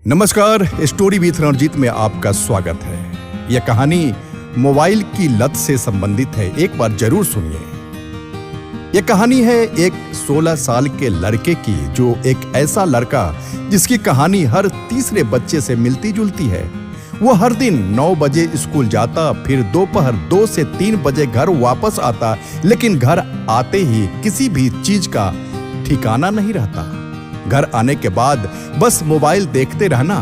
नमस्कार, story with Ranjit में आपका स्वागत है। यह कहानी मोबाइल की लत से संबंधित है, एक बार जरूर सुनिए। यह कहानी है एक 16 साल के लड़के की, जो एक ऐसा लड़का जिसकी कहानी हर तीसरे बच्चे से मिलती जुलती है। वो हर दिन 9 बजे स्कूल जाता, फिर दोपहर 2 से 3 बजे घर वापस आता, लेकिन घर आते ही किसी भी चीज का ठिकाना नहीं रहता। घर आने के बाद बस मोबाइल देखते रहना,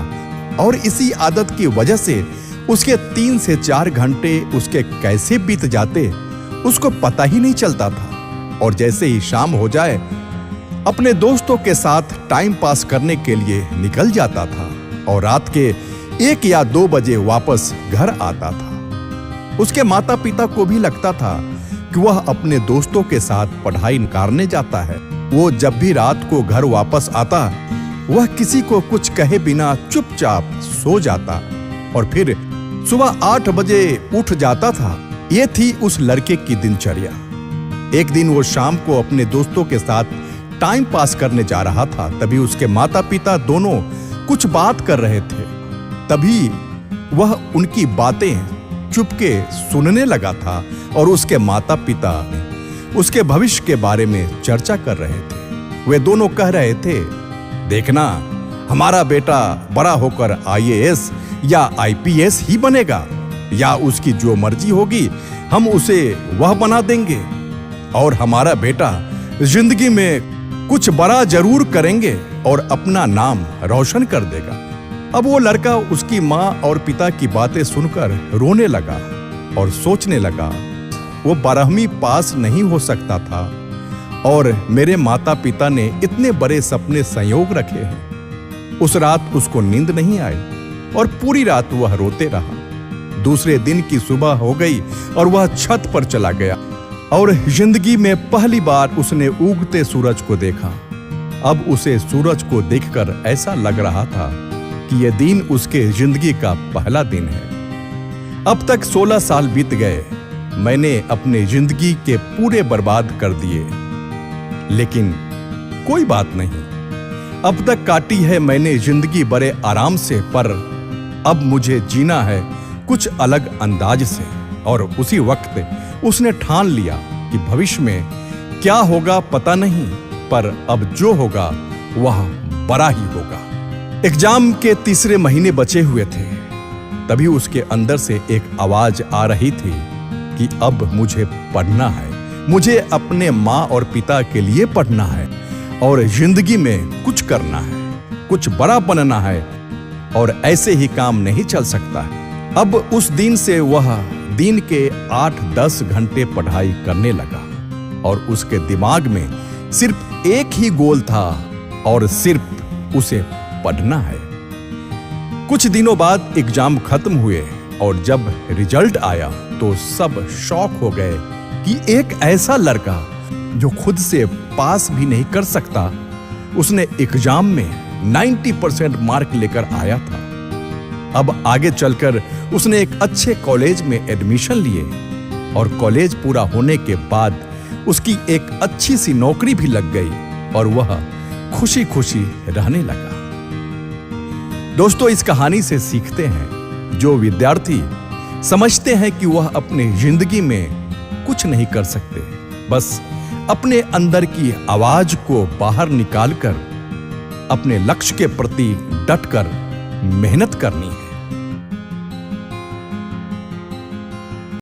और इसी आदत की वजह से उसके 3 से 4 घंटे उसके कैसे बीत जाते उसको पता ही नहीं चलता था। और जैसे ही शाम हो जाए, अपने दोस्तों के साथ टाइम पास करने के लिए निकल जाता था और रात के 1 या 2 बजे वापस घर आता था। उसके माता पिता को भी लगता था कि वह अपने दोस्तों के साथ पढ़ाई करने जाता है। वो जब भी रात को घर वापस आता, वह किसी को कुछ कहे बिना चुपचाप सो जाता और फिर सुबह 8 बजे उठ जाता था। ये थी उस लड़के की दिनचर्या। एक दिन वो शाम को अपने दोस्तों के साथ टाइम पास करने जा रहा था। तभी उसके माता पिता दोनों कुछ बात कर रहे थे। तभी वह उनकी बातें चुपके सुनने लगा था और उसके माता पिता उसके भविष्य के बारे में चर्चा कर रहे थे। वे दोनों कह रहे थे, देखना, हमारा बेटा बड़ा होकर IAS या IPS ही बनेगा, या उसकी जो मर्जी होगी हम उसे वह बना देंगे, और हमारा बेटा जिंदगी में कुछ बड़ा जरूर करेंगे और अपना नाम रोशन कर देगा। अब वो लड़का उसकी माँ और पिता की बातें सुनकर रोने लगा और सोचने लगा, वो 12वीं पास नहीं हो सकता था और मेरे माता पिता ने इतने बड़े सपने संयोग रखे हैं। उस रात उसको नींद नहीं आई और पूरी रात वह रोते रहा। दूसरे दिन की सुबह हो गई और वह छत पर चला गया और जिंदगी में पहली बार उसने उगते सूरज को देखा। अब उसे सूरज को देखकर ऐसा लग रहा था कि यह दिन उसके जिंदगी का पहला दिन है। अब तक 16 साल बीत गए। मैंने अपने जिंदगी के पूरे बर्बाद कर दिए, लेकिन कोई बात नहीं। अब तक काटी है मैंने जिंदगी बड़े आराम से, पर अब मुझे जीना है कुछ अलग अंदाज से। और उसी वक्त उसने ठान लिया कि भविष्य में क्या होगा पता नहीं, पर अब जो होगा वह बड़ा ही होगा। एग्जाम के तीसरे महीने बचे हुए थे। तभी उसके अंदर से एक आवाज आ रही थी कि अब मुझे पढ़ना है, मुझे अपने माँ और पिता के लिए पढ़ना है और जिंदगी में कुछ करना है, कुछ बड़ा बनना है, और ऐसे ही काम नहीं चल सकता है। अब उस दिन से वह दिन के 8-10 घंटे पढ़ाई करने लगा और उसके दिमाग में सिर्फ एक ही गोल था, और सिर्फ उसे पढ़ना है। कुछ दिनों बाद एग्जाम खत्म हुए और जब रिजल्ट आया तो सब शॉक हो गए कि एक ऐसा लड़का जो खुद से पास भी नहीं कर सकता, उसने एग्जाम में 90% मार्क लेकर आया था। अब आगे चलकर उसने एक अच्छे कॉलेज में एडमिशन लिए और कॉलेज पूरा होने के बाद उसकी एक अच्छी सी नौकरी भी लग गई और वह खुशी खुशी रहने लगा। दोस्तों, इस कहानी से सीखते हैं, जो विद्यार्थी समझते हैं कि वह अपनी जिंदगी में कुछ नहीं कर सकते, बस अपने अंदर की आवाज को बाहर निकालकर अपने लक्ष्य के प्रति डटकर मेहनत करनी है।